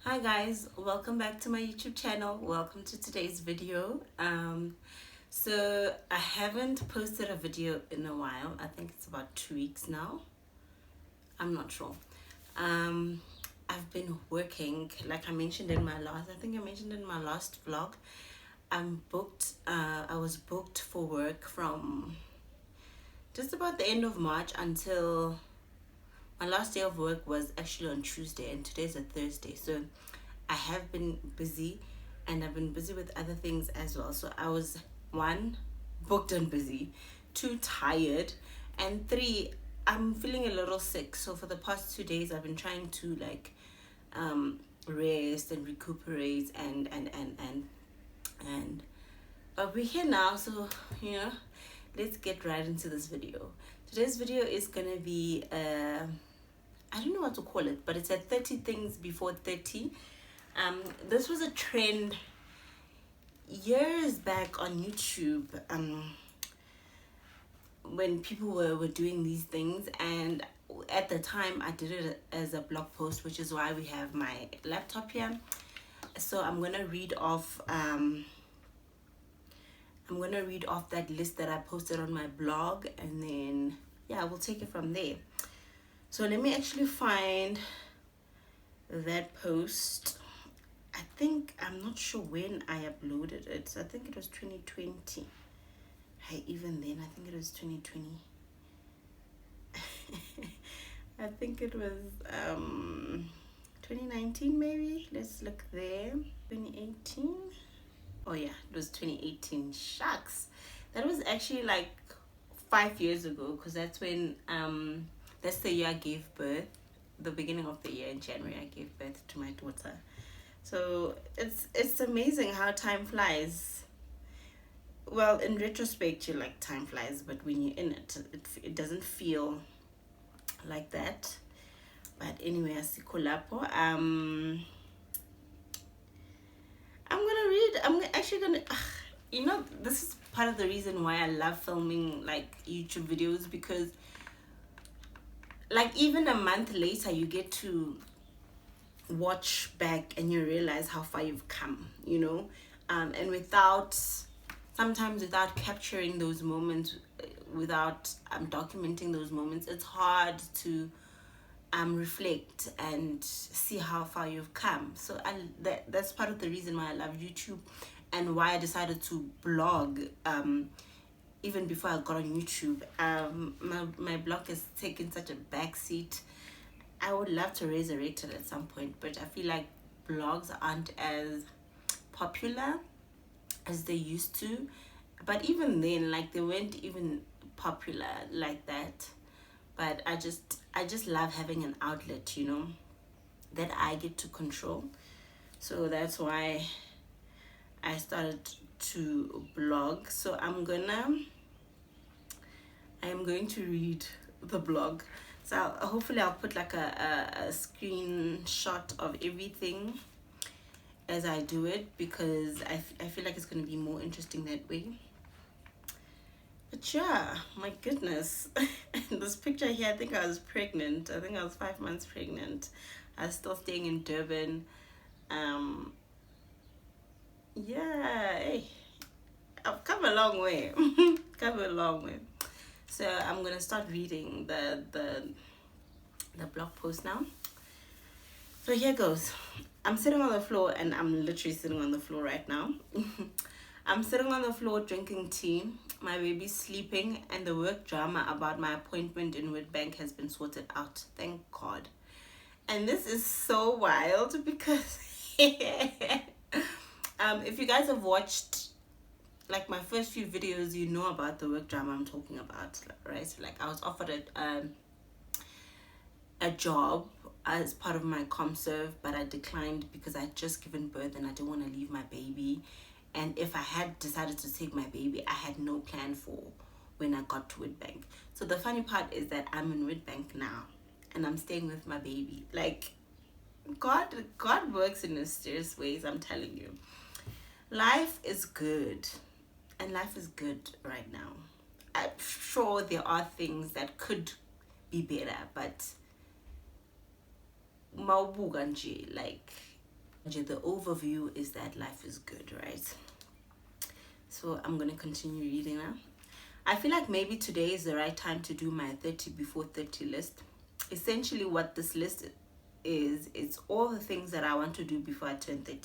Hi guys, welcome back to my YouTube channel. Welcome to today's video. So I haven't posted a video in a while. I think it's about 2 weeks now. I'm not sure. I've been working, like I mentioned in my last, I think I mentioned in my last vlog. I'm booked. I was booked for work from just about the end of March until my last day of work was actually on Tuesday, and today's a Thursday. So I have been busy, and I've been busy with other things as well. So I was, one, booked and busy, two, tired, and three, I'm feeling a little sick. So for the past 2 days I've been trying to rest and recuperate and but we're here now. So let's get right into this video. Today's video is gonna be I don't know what to call it, but it's at 30 things before 30. This was a trend years back on YouTube, when people were doing these things, and at the time I did it as a blog post, which is why we have my laptop here. So I'm gonna read off that list that I posted on my blog, and then we'll take it from there. So let me actually find that post. I'm not sure when I uploaded it. So I think it was 2020. Even then, I think it was 2020. I think it was 2019 maybe. Let's look there. 2018. Oh yeah, it was 2018. Shucks. That was actually like 5 years ago, because that's when that's the year I gave birth. The beginning of the year in January, I gave birth to my daughter. So it's amazing how time flies. Well, in retrospect, you're like, time flies, but when you're in it, it doesn't feel like that. But anyway, asikolapo. I'm actually gonna. This is part of the reason why I love filming like YouTube videos, because like even a month later you get to watch back and you realize how far you've come, and sometimes without capturing those moments, without documenting those moments, it's hard to reflect and see how far you've come. So that's part of the reason why I love YouTube, and why I decided to blog even before I got on YouTube. My blog has taken such a backseat. I would love to resurrect it at some point, but I feel like blogs aren't as popular as they used to. But even then, like, they weren't even popular like that. But I just love having an outlet, that I get to control. So that's why I started to blog. So I am going to read the blog. So hopefully I'll put like a screenshot of everything as I do it, because I feel like it's going to be more interesting that way. But yeah, my goodness. This picture here, I think I was pregnant. I think I was 5 months pregnant. I was still staying in Durban. Hey, I've come a long way. Come a long way. So I'm gonna start reading the blog post now. So here goes. I'm sitting on the floor, and I'm literally sitting on the floor right now. I'm sitting on the floor drinking tea. My baby's sleeping, and the work drama about my appointment in Witbank has been sorted out. Thank God. And this is so wild because if you guys have watched like my first few videos, you know about the work drama I'm talking about, right? Like, I was offered a job as part of my ComServe, but I declined because I'd just given birth and I didn't want to leave my baby. And if I had decided to take my baby, I had no plan for when I got to Witbank. So the funny part is that I'm in Witbank now, and I'm staying with my baby. Like, God works in mysterious ways, I'm telling you. Life is good. And life is good right now. I'm sure there are things that could be better, but like, The overview is that life is good, right? So I'm going to continue reading now. I feel like maybe today is the right time to do my 30 before 30 list. Essentially, what this list is, it's all the things that I want to do before I turn 30.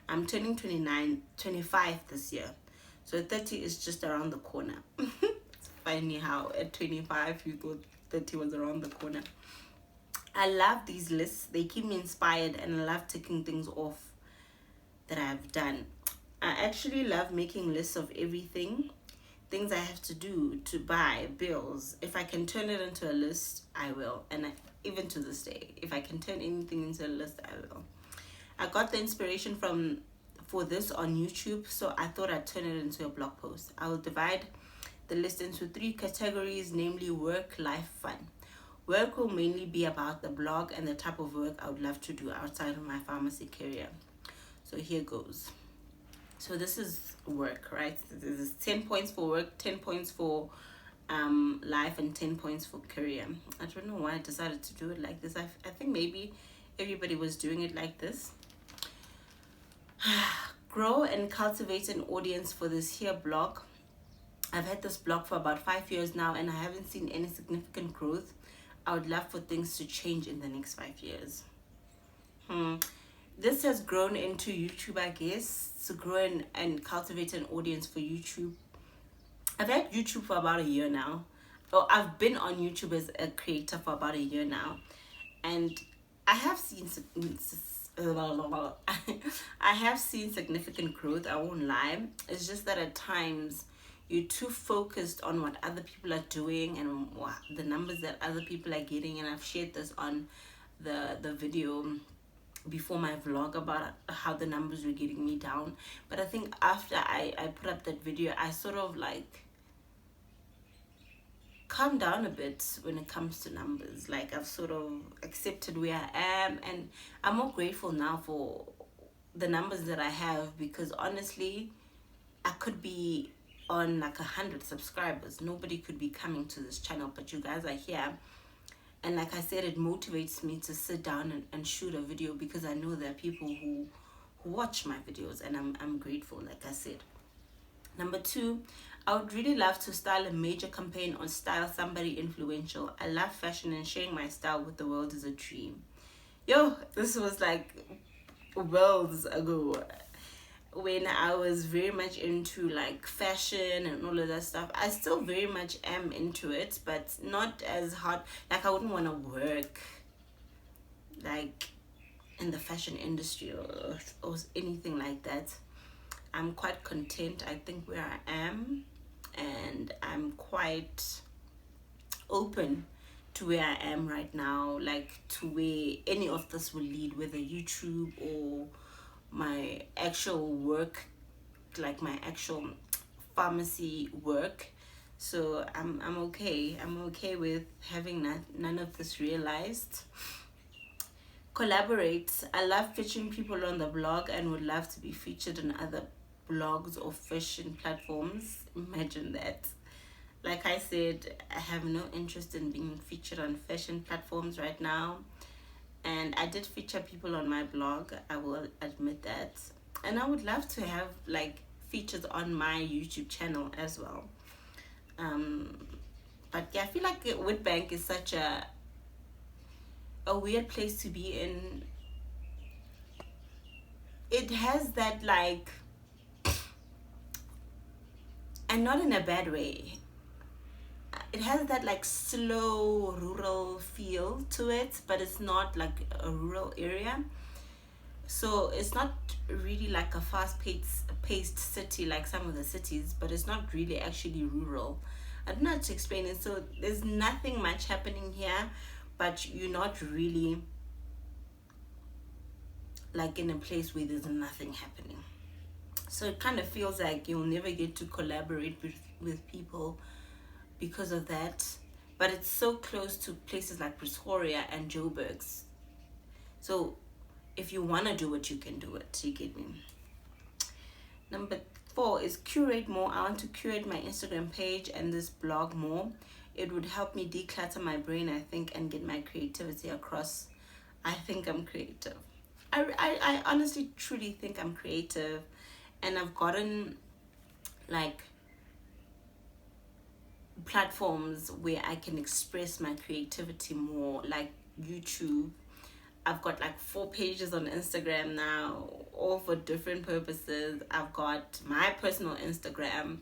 I'm turning 25 this year. So 30 is just around the corner. It's funny how at 25 you thought 30 was around the corner. I love these lists. They keep me inspired and I love ticking things off that I've done. I actually love making lists of everything, things I have to do, to buy, bills. If I can turn it into a list, I will. And even to this day, if I can turn anything into a list, I will. I got the inspiration for this on YouTube, so I thought I'd turn it into a blog post. I will divide the list into 3 categories, namely work, life, fun. Work will mainly be about the blog and the type of work I would love to do outside of my pharmacy career. So here goes. So this is work, right? This is 10 points for work, 10 points for life, and 10 points for career. I don't know why I decided to do it like this. I think maybe everybody was doing it like this. Grow and cultivate an audience for this here blog. I've had this blog for about 5 years now and I haven't seen any significant growth. I would love for things to change in the next 5 years. This has grown into YouTube, I guess, to grow and cultivate an audience for YouTube. I've had YouTube for about a year now. I've been on YouTube as a creator for about a year now, and I have seen I have seen significant growth. I won't lie. It's just that at times you're too focused on what other people are doing and the numbers that other people are getting. And I've shared this on the video before my vlog about how the numbers were getting me down. But I think after I put up that video, I sort of like calmed down a bit when it comes to numbers. Like I've sort of accepted where I am, and I'm more grateful now for the numbers that I have, because honestly I could be on like 100 subscribers. Nobody could be coming to this channel, but you guys are here. And like I said, it motivates me to sit down and shoot a video, because I know there are people who watch my videos, and I'm grateful, like I said. Number 2, I would really love to style a major campaign or style somebody influential. I love fashion, and sharing my style with the world is a dream. Yo, this was like worlds ago, when I was very much into like fashion and all of that stuff. I still very much am into it, but not as hard. Like I wouldn't want to work like in the fashion industry or anything like that. I'm quite content, I think, where I am, and I'm quite open to where I am right now, like to where any of this will lead, whether YouTube or my actual work, like my actual pharmacy work. So I'm okay. I'm okay with having none of this realized. Collaborate. I love featuring people on the blog and would love to be featured on other blogs or fashion platforms. Imagine that. Like I said, I have no interest in being featured on fashion platforms right now. And I did feature people on my blog, I will admit that. And I would love to have like features on my YouTube channel as well. But yeah, I feel like Witbank is such a weird place to be in. It has that like, and not in a bad way, it has that like slow rural feel to it, but it's not like a rural area. So it's not really like a fast-paced city like some of the cities, but it's not really actually rural. I don't know how to explain it. So there's nothing much happening here, but you're not really like in a place where there's nothing happening. So it kind of feels like you'll never get to collaborate with people because of that. But it's so close to places like Pretoria and Joburg. So if you want to do it, you can do it. You get me? Number 4 is curate more. I want to curate my Instagram page and this blog more. It would help me declutter my brain, I think, and get my creativity across. I think I'm creative. I honestly truly think I'm creative, and I've gotten like platforms where I can express my creativity more, like YouTube. I've got like 4 pages on Instagram now, all for different purposes. I've got my personal Instagram.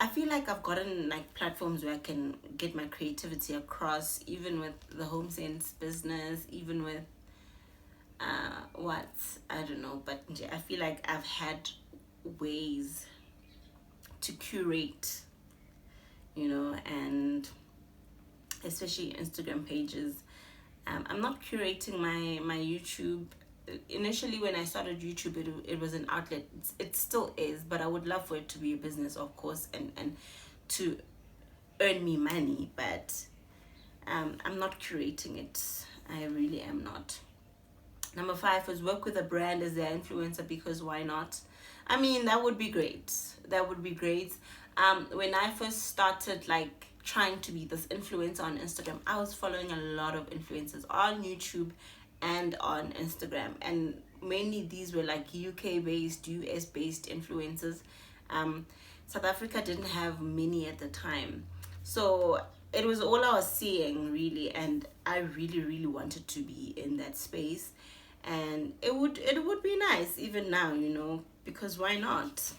I feel like I've gotten like platforms where I can get my creativity across, even with the home sense business, even with what I don't know, but I feel like I've had ways to curate, and especially Instagram pages. I'm not curating my YouTube. Initially, when I started YouTube, it was an outlet. It still is, but I would love for it to be a business, of course, and to earn me money. But I'm not curating it. I really am not. Number 5 is work with a brand as their influencer, because why not? I mean, that would be great. That would be great. When I first started like trying to be this influencer on Instagram, I was following a lot of influencers on YouTube and on Instagram, and mainly these were like UK based, US based influencers. Um, South Africa didn't have many at the time, so it was all I was seeing really, and I really really wanted to be in that space, and it would be nice even now, because why not?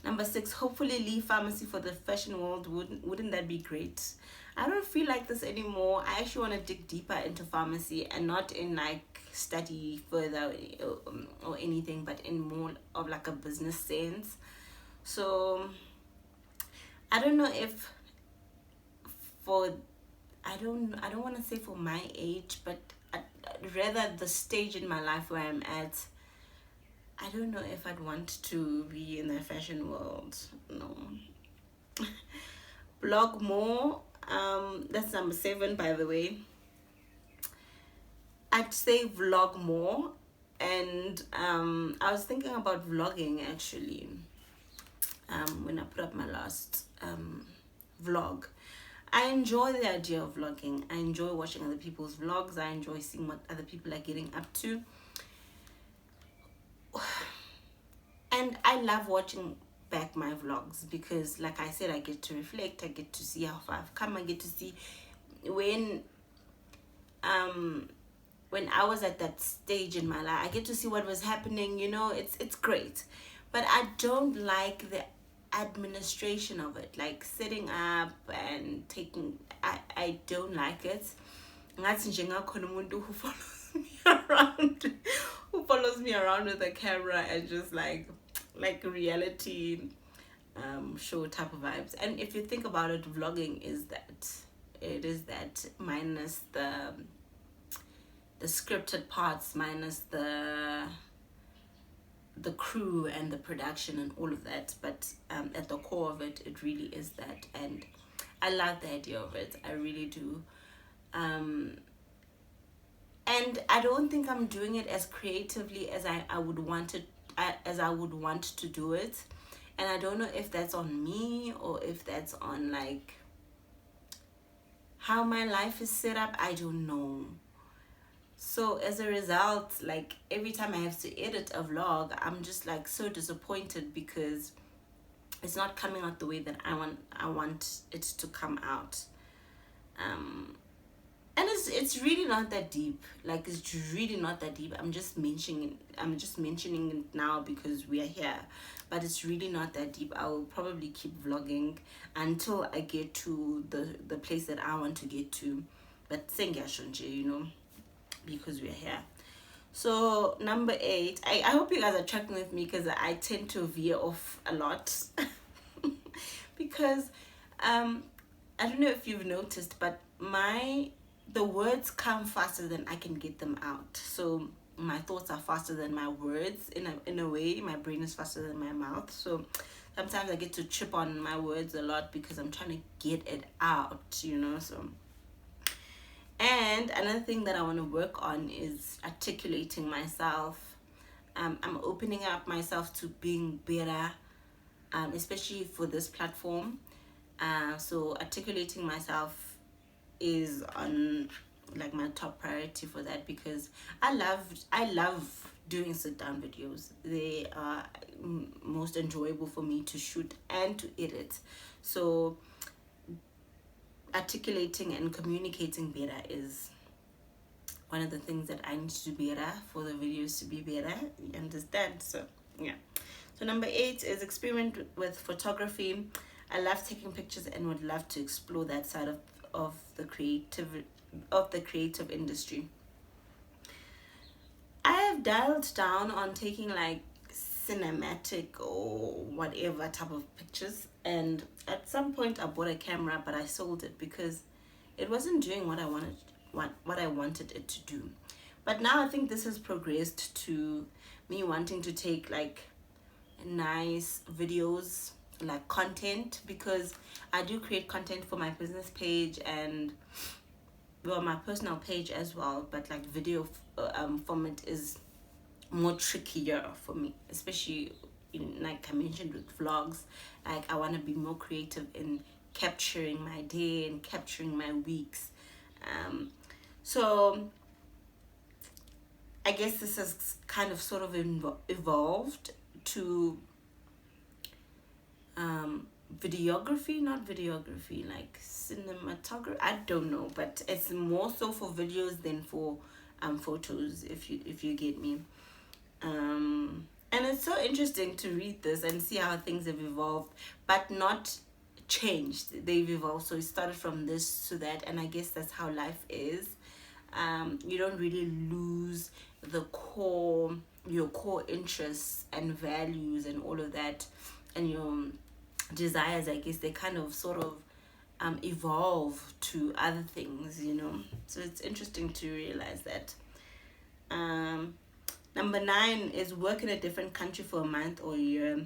Number 6, hopefully leave pharmacy for the fashion world. Wouldn't that be great? I don't feel like this anymore. I actually want to dig deeper into pharmacy, and not in like study further or anything, but in more of like a business sense. So I don't know if for I don't want to say for my age, but rather the stage in my life where I'm at, I don't know if I'd want to be in the fashion world. No. Blog more. That's number 7, by the way. I'd say vlog more. And I was thinking about vlogging actually. When I put up my last vlog. I enjoy the idea of vlogging. I enjoy watching other people's vlogs. I enjoy seeing what other people are getting up to. And I love watching back my vlogs because, like I said, I get to reflect. I get to see how far I've come. I get to see when I was at that stage in my life. I get to see what was happening. It's great, but I don't like the administration of it, like setting up and taking. I don't like it. Ngathi njengakhona umuntu who follows me around, with a camera and just like reality show type of vibes. And if you think about it, vlogging is that minus the scripted parts, minus the crew and the production and all of that, but at the core of it, it really is that. And I love the idea of it. I really do. And I don't think I'm doing it as creatively as I would want it, as I would want to do it. And I don't know if that's on me or if that's on like how my life is set up. I don't know. So as a result, like every time I have to edit a vlog, I'm just like so disappointed because it's not coming out the way that I want it to come out. And it's really not that deep. Like, it's really not that deep. I'm just mentioning it now because we are here, but it's really not that deep. I will probably keep vlogging until I get to the place that I want to get to. But Sengyashonje, because we are here. So number 8, I hope you guys are tracking with me because I tend to veer off a lot because I don't know if you've noticed, but the words come faster than I can get them out. So my thoughts are faster than my words in a way. My brain is faster than my mouth. So sometimes I get to trip on my words a lot because I'm trying to get it out, so. And another thing that I want to work on is articulating myself. I'm opening up myself to being better, especially for this platform. So articulating myself is on like my top priority for that, because I love doing sit down videos. They are most enjoyable for me to shoot and to edit. So articulating and communicating better is one of the things that I need to do better for the videos to be better. You understand? So yeah. So number 8 is experiment with photography. I love taking pictures and would love to explore that side of the creative industry. I have dialed down on taking like cinematic or whatever type of pictures, and at some point I bought a camera, but I sold it because it wasn't doing what I wanted it to do. But now I think this has progressed to me wanting to take like nice videos, like content, because I do create content for my business page and well, my personal page as well, but like video format is more trickier for me, especially like I mentioned with vlogs. Like I want to be more creative in capturing my day and capturing my weeks. So I guess this has kind of sort of evolved to videography, not videography, like cinematography. I don't know, but it's more so for videos than for photos, if you get me. And it's so interesting to read this and see how things have evolved, but not changed. They've evolved. So it started from this to that, and I guess that's how life is. You don't really lose your core interests and values and all of that, and your desires. I guess they kind of sort of evolve to other things, so it's interesting to realize that. Number 9 is work in a different country for a month or a year,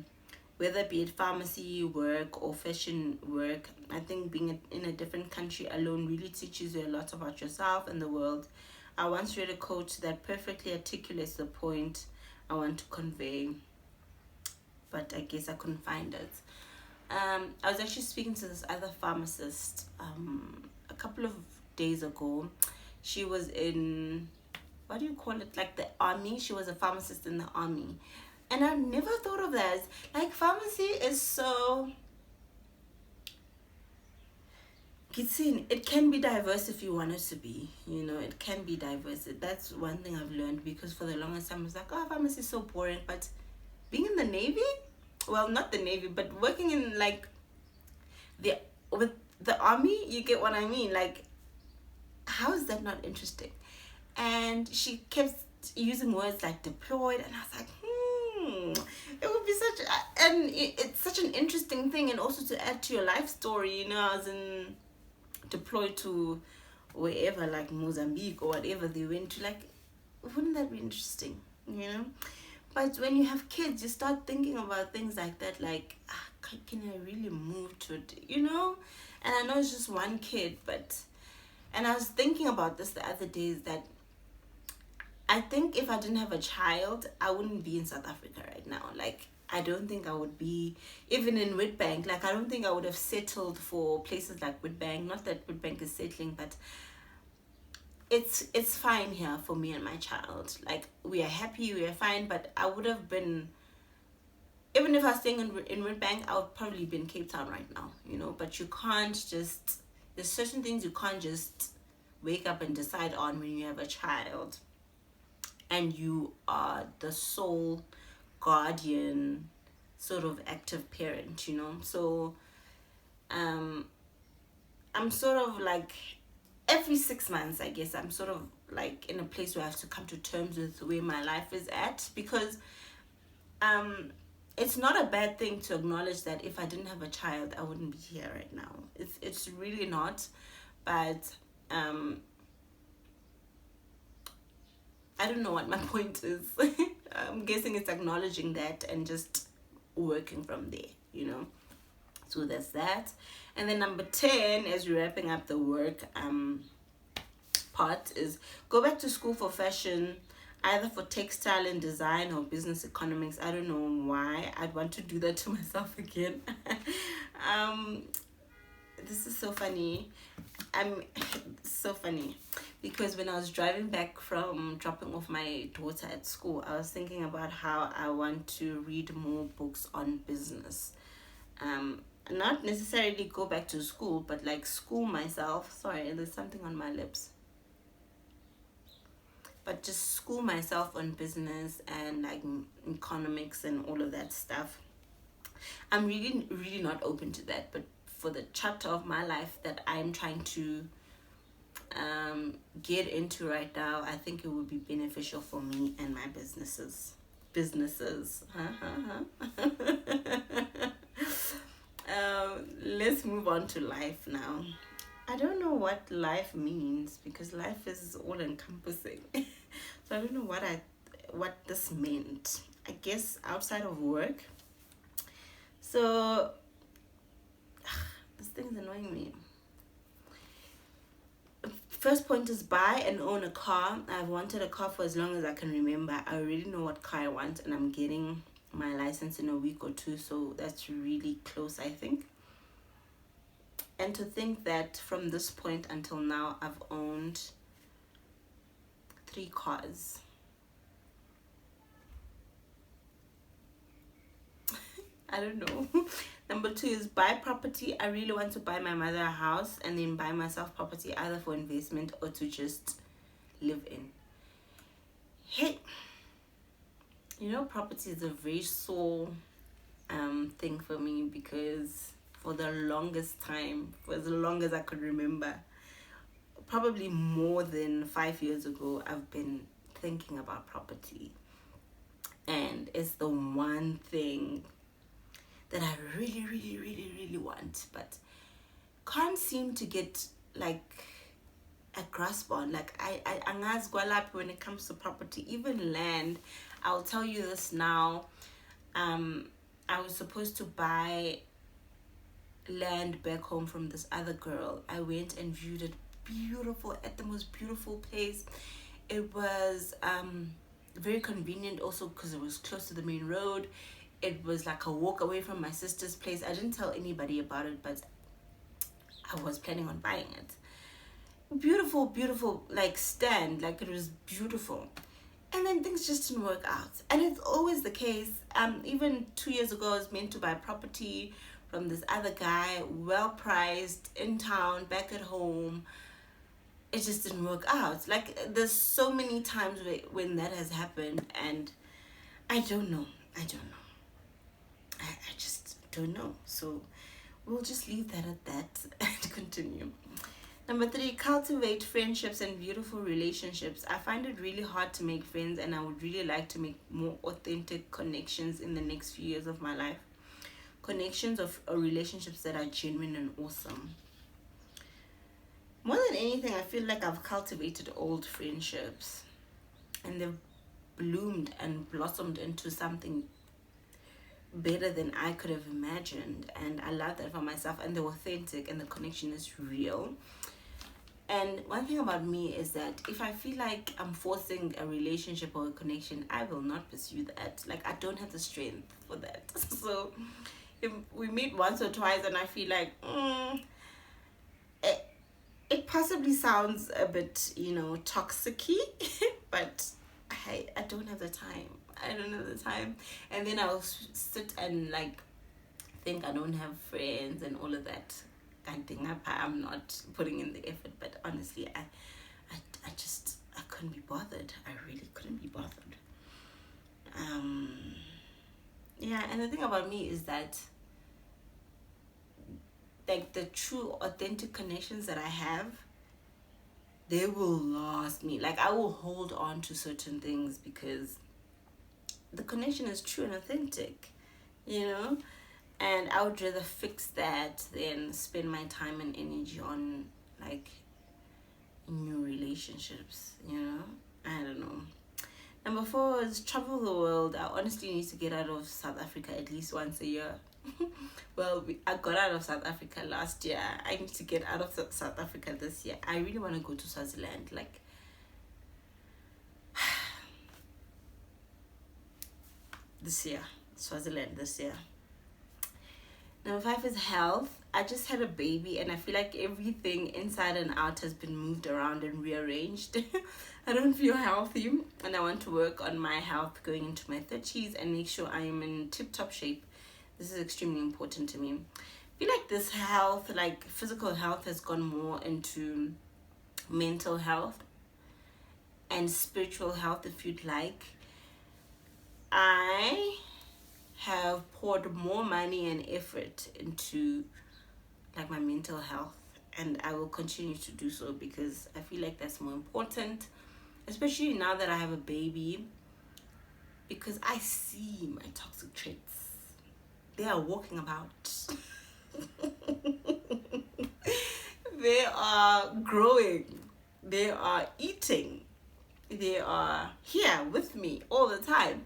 whether be it pharmacy work or fashion work. I think being in a different country alone really teaches you a lot about yourself and the world. I once read a quote that perfectly articulates the point I want to convey, but I guess I couldn't find it. I was actually speaking to this other pharmacist a couple of days ago. She was in, what do you call it, like the army. She was a pharmacist in the army, and I never thought of that. Like pharmacy is so, it can be diverse if you want it to be. It can be diverse. That's one thing I've learned, because for the longest time I was like, oh, pharmacy is so boring. But being in the Navy, well, not the Navy, but working in like with the army, you get what I mean. Like, how is that not interesting? And she kept using words like deployed, and I was like, it would be it's such an interesting thing, and also to add to your life story. I was deployed to wherever, like Mozambique or whatever they went to. Like, wouldn't that be interesting? But when you have kids, you start thinking about things like that, like, can I really move to it, And I know it's just one kid, and I was thinking about this the other day, is that I think if I didn't have a child, I wouldn't be in South Africa right now. Like, I don't think I would be, even in Witbank, like, I don't think I would have settled for places like Witbank. Not that Witbank is settling, but it's fine here for me and my child. Like, we are happy, we are fine, but I would have been, even if I was staying in Witbank, I would probably be in Cape Town right now, but you can't just, there's certain things you can't just wake up and decide on when you have a child and you are the sole guardian, sort of active parent, so I'm sort of like, every 6 months, I guess, I'm sort of like in a place where I have to come to terms with where my life is at, because it's not a bad thing to acknowledge that if I didn't have a child, I wouldn't be here right now. It's really not, but I don't know what my point is. I'm guessing it's acknowledging that and just working from there, So that's that. And then number 10, as we're wrapping up the work part, is go back to school for fashion, either for textile and design or business economics. I don't know why I'd want to do that to myself again. this is so funny. I'm so funny because when I was driving back from dropping off my daughter at school, I was thinking about how I want to read more books on business. Um, Not necessarily go back to school, but like school myself. Sorry, there's something on my lips. But just school myself on business and like economics and all of that stuff. I'm really, really not open to that. But for the chapter of my life that I'm trying to get into right now, I think it would be beneficial for me and my businesses. Let's move on to life now. I don't know what life means because life is all encompassing. So I don't know what this meant. I guess outside of work. So this thing's annoying me. First point is buy and own a car. I've wanted a car for as long as I can remember. I already know what car I want, and I'm getting my license in a week or two, so that's really close, I think. And to think that from this point until now, I've owned 3 cars. I don't know. Number 2 is buy property. I really want to buy my mother a house and then buy myself property either for investment or to just live in. Hey, property is a very sore thing for me because for the longest time, for as long as I could remember, probably more than 5 years ago, I've been thinking about property. And it's the one thing that I really, really, really, really want, but can't seem to get like a grasp on. Like I angazi kwalaphi when it comes to property, even land. I'll tell you this now. I was supposed to buy land back home from this other girl. I went and viewed it, beautiful, at the most beautiful place. It was very convenient also because it was close to the main road. It was like a walk away from my sister's place. I didn't tell anybody about it, but I was planning on buying it. Beautiful, beautiful, like stand, like it was beautiful. And then things just didn't work out. And it's always the case. Even 2 years ago, I was meant to buy property from this other guy, well priced, in town, back at home. It just didn't work out. Like there's so many times when that has happened, and I don't know. I just don't know. So we'll just leave that at that and continue. Number 3, cultivate friendships and beautiful relationships. I find it really hard to make friends, and I would really like to make more authentic connections in the next few years of my life. Connections or relationships that are genuine and awesome. More than anything, I feel like I've cultivated old friendships, and they've bloomed and blossomed into something better than I could have imagined, and I love that for myself. And they're authentic and the connection is real. And one thing about me is that if I feel like I'm forcing a relationship or a connection, I will not pursue that. Like I don't have the strength for that. So if we meet once or twice and I feel like it possibly sounds a bit toxic-y, but I don't have the time. I don't have the time. And then I'll sit and like think I don't have friends and all of that. I think I'm not putting in the effort, but honestly, I just couldn't be bothered. I really couldn't be bothered. Yeah, and the thing about me is that like the true authentic connections that I have, they will last me. Like I will hold on to certain things because the connection is true and authentic, and I would rather fix that than spend my time and energy on like new relationships. I don't know. Number 4 is travel the world. I honestly need to get out of South Africa at least once a year. Well, I got out of South Africa last year. I need to get out of South Africa this year. I really want to go to Swaziland, like this year. Swaziland this year. Number 5 is health. I just had a baby, and I feel like everything inside and out has been moved around and rearranged. I don't feel healthy, and I want to work on my health going into my 30s and make sure I am in tip top shape. This is extremely important to me. I feel like this health, like physical health, has gone more into mental health and spiritual health, if you'd like. I have poured more money and effort into like my mental health, and I will continue to do so because I feel like that's more important, especially now that I have a baby, because I see my toxic traits. They are walking about. They are growing. They are eating. They are here with me all the time.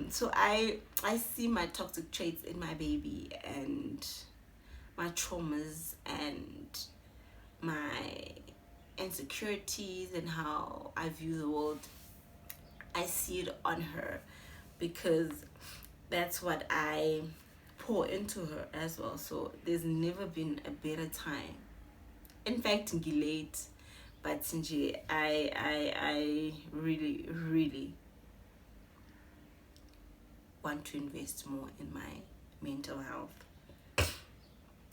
So I see my toxic traits in my baby, and my traumas, and my insecurities, and how I view the world. I see it on her because that's what I pour into her as well. So there's never been a better time. In fact, late, but I really want to invest more in my mental health.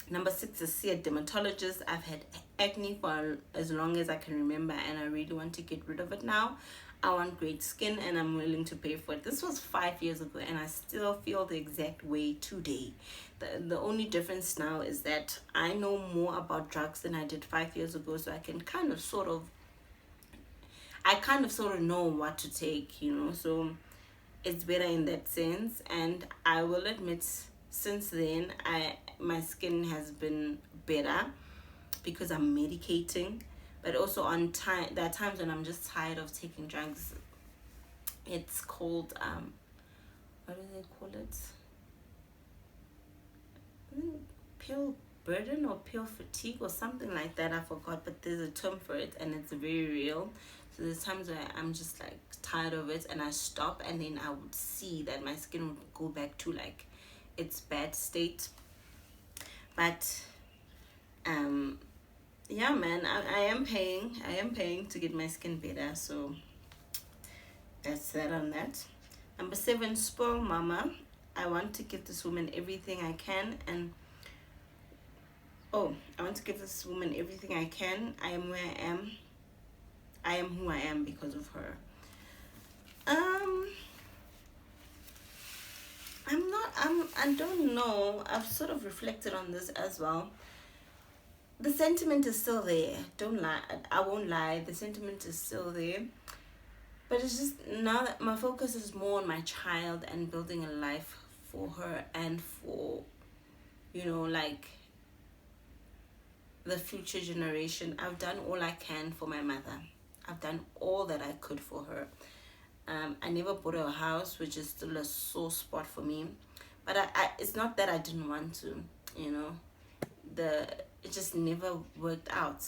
Number 6 is see a dermatologist. I've had acne for as long as I can remember, and I really want to get rid of it now. I want great skin, and I'm willing to pay for it. This was 5 years ago, and I still feel the exact way today. The only difference now is that I know more about drugs than I did 5 years ago, so I can kind of sort of know what to take, so it's better in that sense. And I will admit, since then my skin has been better because I'm medicating, but also on time there are times when I'm just tired of taking drugs. It's called what do they call it? I think pill burden or pill fatigue or something like that. I forgot, but there's a term for it, and it's very real. So there's times where I'm just like tired of it, and I stop, and then I would see that my skin would go back to like its bad state. But yeah, man, I am paying to get my skin better. So that's that on that. Number 7, spoil mama. I want to give this woman everything I can, and I want to give this woman everything I can. I am where I am. I am who I am because of her. I don't know. I've sort of reflected on this as well. The sentiment is still there. Don't lie. I won't lie. The sentiment is still there. But it's just now that my focus is more on my child and building a life for her and for, like the future generation. I've done all I can for my mother. I've done all that I could for her. I never bought her a house, which is still a sore spot for me. But I it's not that I didn't want to, it just never worked out.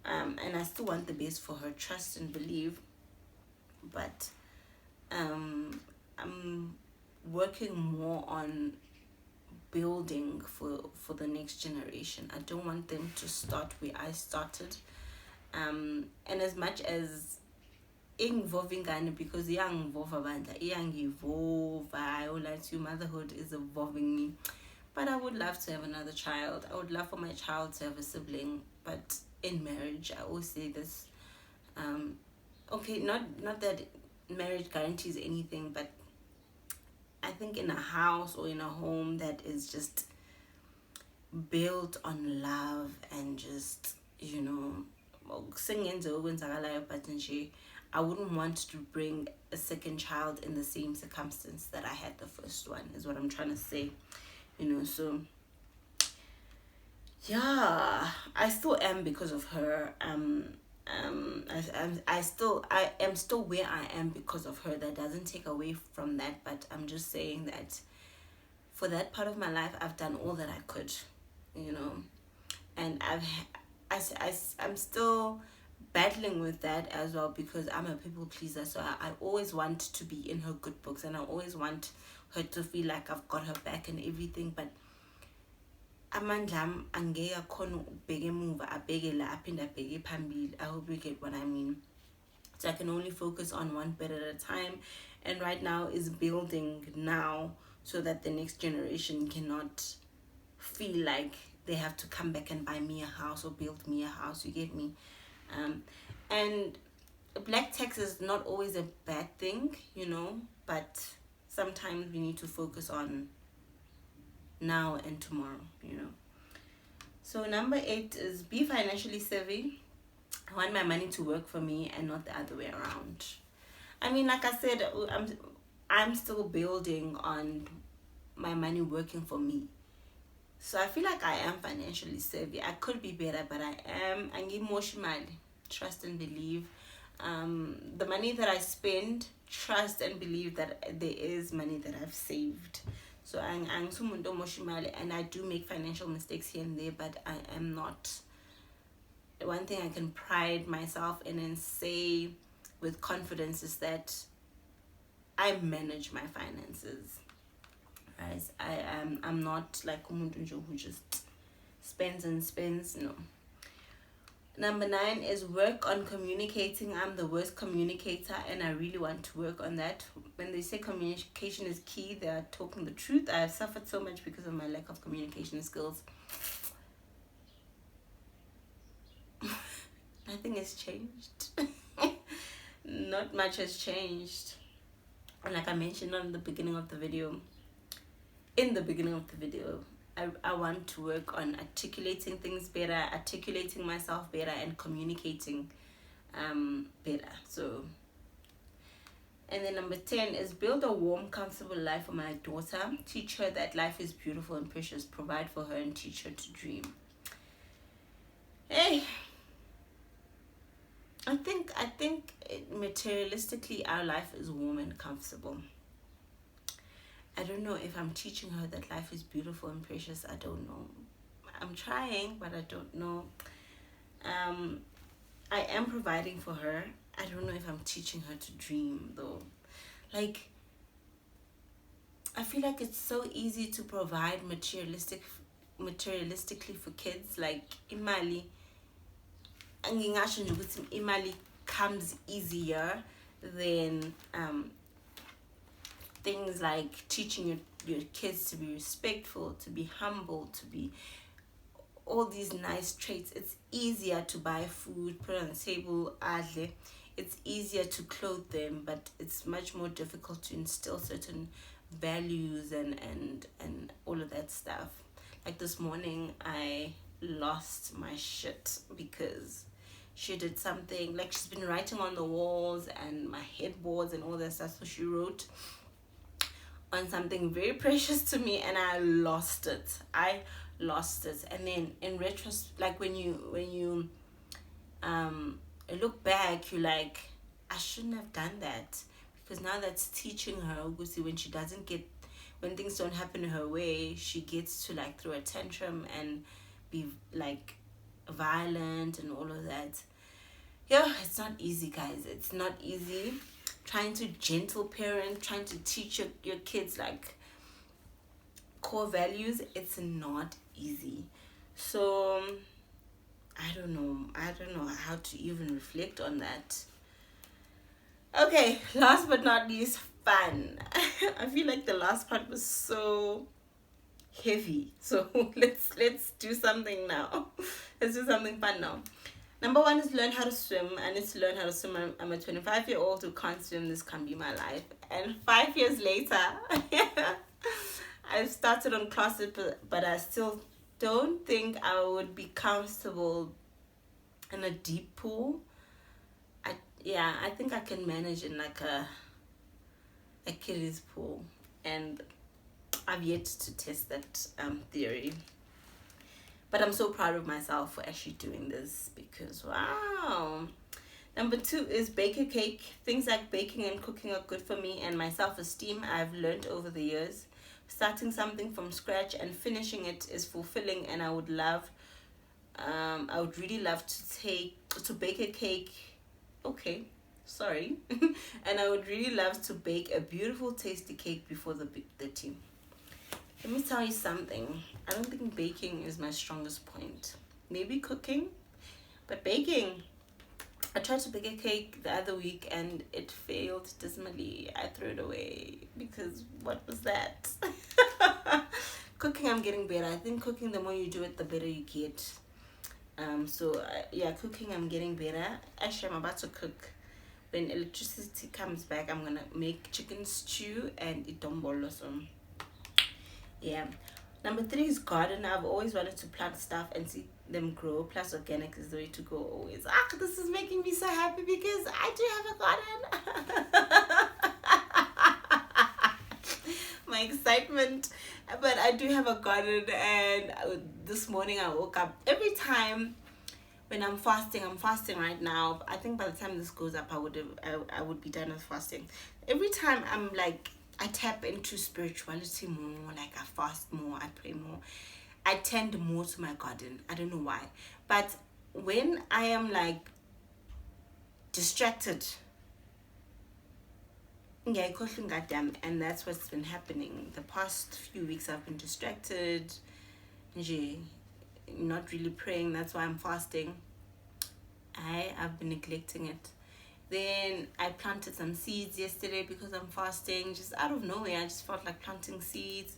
And I still want the best for her, trust and believe. But I'm working more on building for the next generation. I don't want them to start where I started. And as much as involving because motherhood is evolving me, but I would love to have another child. I would love for my child to have a sibling, but in marriage. I always say this, okay, not that marriage guarantees anything, but I think in a house or in a home that is just built on love and just, I wouldn't want to bring a second child in the same circumstance that I had the first one, is what I'm trying to say. So yeah, I still am because of her. I am still where I am because of her. That doesn't take away from that, but I'm just saying that for that part of my life, I've done all that I could, and I'm still battling with that as well, because I'm a people pleaser. So I always want to be in her good books, and I always want her to feel like I've got her back and everything. But amandla am angeke akhona ukubheka emuva abheke la aphinde abheke phambili. I hope you get what I mean. So I can only focus on one bit at a time, and right now is building now so that the next generation cannot feel like they have to come back and buy me a house or build me a house. You get me? And black tax is not always a bad thing, you know, but sometimes we need to focus on now and tomorrow, you know. So number 8 is be financially savvy. I want my money to work for me and not the other way around. I mean, like I said, I'm still building on my money working for me. So I feel like I am financially savvy. I could be better, but I am. I need more money. Trust and believe. The money that I spend, trust and believe that there is money that I've saved. So I'm and I do make financial mistakes here and there, but I am not. One thing I can pride myself in and say with confidence is that I manage my finances. Right? I'm not like umuntu who just spends and spends. No. Number 9 is work on communicating. I'm the worst communicator and I really want to work on that. When they say communication is key, they are talking the truth. I have suffered so much because of my lack of communication skills. Nothing has changed. Not much has changed. And like I mentioned in the beginning of the video, I want to work on articulating things better, articulating myself better, and communicating better. So, and then number 10 is build a warm, comfortable life for my daughter. Teach her that life is beautiful and precious. Provide for her and teach her to dream. Hey, I think materialistically our life is warm and comfortable. I don't know if I'm teaching her that life is beautiful and precious. I don't know. I'm trying, but I don't know. I am providing for her. I don't know if I'm teaching her to dream though. Like, I feel like it's so easy to provide materialistically for kids. Like imali, imali comes easier than things like teaching your kids to be respectful, to be humble, to be all these nice traits. It's easier to buy food, put on the table, adle. It's easier to clothe them, but it's much more difficult to instill certain values and all of that stuff. Like this morning, I lost my shit because she did something, like she's been writing on the walls and my headboards and all that stuff. So she wrote on something very precious to me and I lost it. And then in retrospect, like when you look back, you're like, I shouldn't have done that, because now that's teaching her when things don't happen her way, she gets to like throw a tantrum and be like violent and all of that. Yeah, it's not easy, guys. It's not easy trying to gentle parent, trying to teach your kids like core values. It's not easy. So I don't know how to even reflect on that. Okay, last but not least, fun. I feel like the last part was so heavy, so let's do something now. Let's do something fun now. Number 1 is learn how to swim. I need to learn how to swim. I'm a 25-year-old who can't swim. This can be my life. And 5 years later, I've started on classes, but I still don't think I would be comfortable in a deep pool. I think I can manage in like a kiddies pool, and I've yet to test that theory. But I'm so proud of myself for actually doing this, because wow. Number 2 is bake a cake. Things like baking and cooking are good for me and my self-esteem. I've learned over the years. Starting something from scratch and finishing it is fulfilling, and I would really love to bake a cake. Okay, sorry. And I would really love to bake a beautiful, tasty cake before the team. Let me tell you something. I don't think baking is my strongest point. Maybe cooking, but baking. I tried to bake a cake the other week and it failed dismally. I threw it away because what was that? Cooking, I'm getting better. I think cooking, the more you do it, the better you get. Yeah, cooking, I'm getting better. Actually, I'm about to cook. When electricity comes back, I'm gonna make chicken stew and itombolo. So yeah. Number 3 is garden. I've always wanted to plant stuff and see them grow. Plus, organic is the way to go always. This is making me so happy because I do have a garden. My excitement. But I do have a garden, and this morning I woke up. Every time when I'm fasting right now. I think by the time this goes up, I would be done with fasting. Every time I'm like, I tap into spirituality more, like I fast more, I pray more, I tend more to my garden. I don't know why. But when I am like distracted, and that's what's been happening. The past few weeks I've been distracted, not really praying. That's why I'm fasting. I've been neglecting it. Then I planted some seeds yesterday because I'm fasting. Just out of nowhere, I just felt like planting seeds.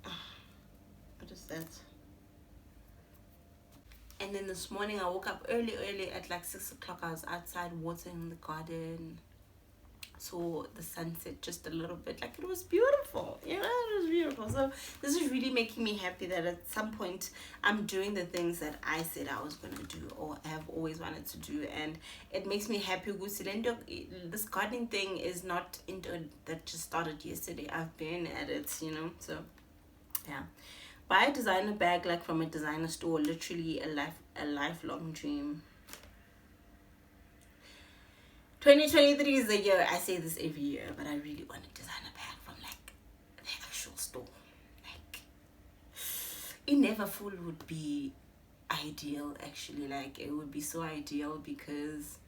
What is that? And then this morning I woke up early at like 6 o'clock. I was outside watering the garden. Saw the sunset just a little bit. Like, it was beautiful. Yeah, it was beautiful. So this is really making me happy that at some point I'm doing the things that I said I was gonna do or have always wanted to do, and it makes me happy. This gardening thing is not that just started yesterday. I've been at it, so yeah. Buy a designer bag like from a designer store, literally a lifelong dream. 2023 is the year. I say this every year, but I really want to design a bag from like the actual store. Like, it never full would be ideal actually. Like, it would be so ideal because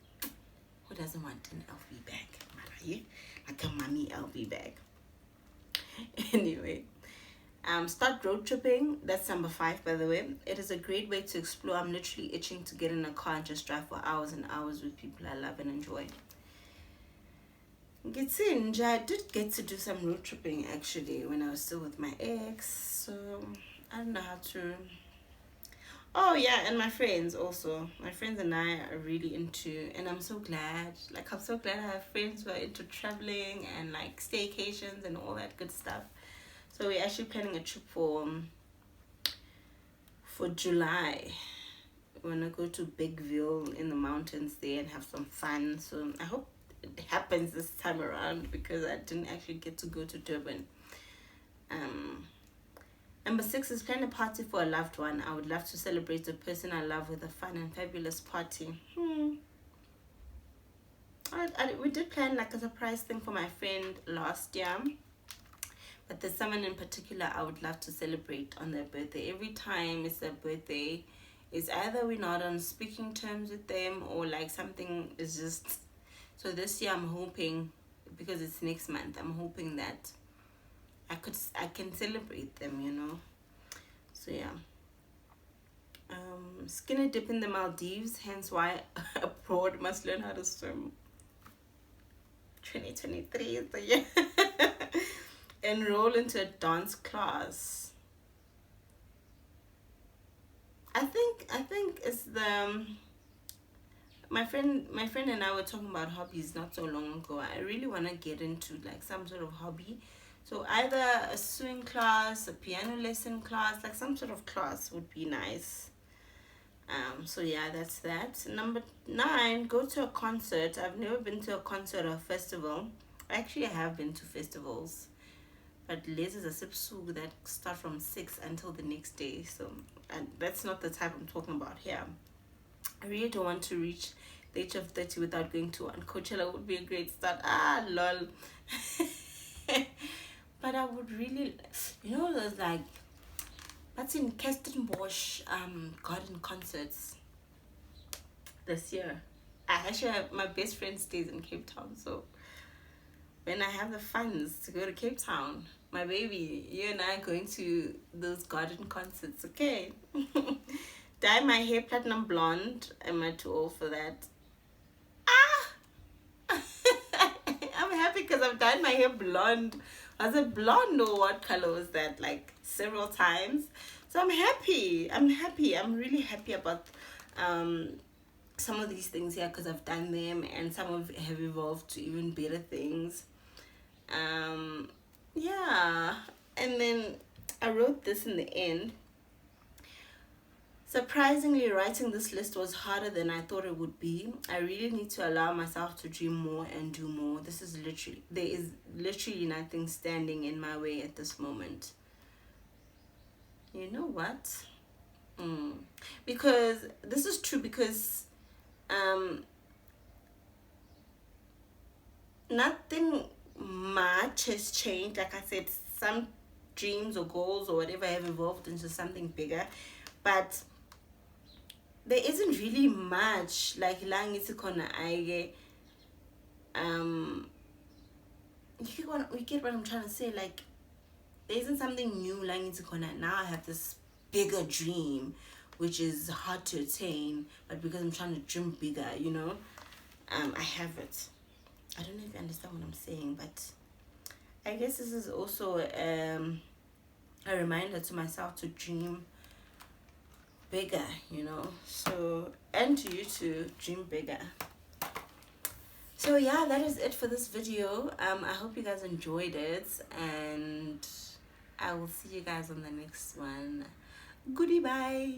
who doesn't want an LV bag? Like a mommy LV bag. Anyway, start road tripping. That's number 5, by the way. It is a great way to explore. I'm literally itching to get in a car and just drive for hours and hours with people I love and enjoy. I did get to do some road tripping actually when I was still with my ex. So I don't know how to. Oh yeah, and my friends also. My friends and I are really into, and I'm so glad. Like, I'm so glad I have friends who are into traveling and like staycations and all that good stuff. So we're actually planning a trip for July. We're gonna go to Bigville in the mountains there and have some fun. So I hope it happens this time around because I didn't actually get to go to Durban. Number 6 is plan a party for a loved one. I would love to celebrate the person I love with a fun and fabulous party. We did plan like a surprise thing for my friend last year, but there's someone in particular I would love to celebrate on their birthday. Every time it's their birthday, it's either we're not on speaking terms with them or like something is just. So this year I'm hoping, because it's next month, I'm hoping that I can celebrate them, So yeah. Skinny dip in the Maldives, hence why abroad must learn how to swim. 2023 is the year. Enroll into a dance class. I think it's the my friend and I were talking about hobbies not so long ago. I really want to get into like some sort of hobby. So either a swimming class, a piano lesson class, like some sort of class would be nice. So yeah, that's that. Number 9, go to a concert. I've never been to a concert or a festival. Actually, I have been to festivals, but lasers are sipsu that start from 6 until the next day. So, and that's not the type I'm talking about here. I really don't want to reach the age of 30 without going to one. Coachella would be a great start. Lol. But I would really, there's like, that's in Kirstenbosch garden concerts this year. My best friend stays in Cape Town, so when I have the funds to go to Cape Town, my baby, you and I are going to those garden concerts, okay? Dye my hair platinum blonde. Am I too old for that? Ah! I'm happy because I've dyed my hair blonde. Was it blonde or what color was that? Like several times. So I'm happy. I'm happy. I'm really happy about some of these things here because I've done them, and some have evolved to even better things. Yeah. And then I wrote this in the end. Surprisingly, writing this list was harder than I thought it would be. I really need to allow myself to dream more and do more. There is literally nothing standing in my way at this moment. You know what? Because this is true, because nothing much has changed. Like I said, some dreams or goals or whatever have evolved into something bigger, but there isn't really much like lang isikona aige. You get what I'm trying to say. Like there isn't something new lang isikona. Now I have this bigger dream, which is hard to attain, but because I'm trying to dream bigger, I have it. I don't know if you understand what I'm saying, but I guess this is also a reminder to myself to dream bigger, so, and to you to dream bigger. So yeah, that is it for this video. I hope you guys enjoyed it, and I will see you guys on the next one. Goodbye.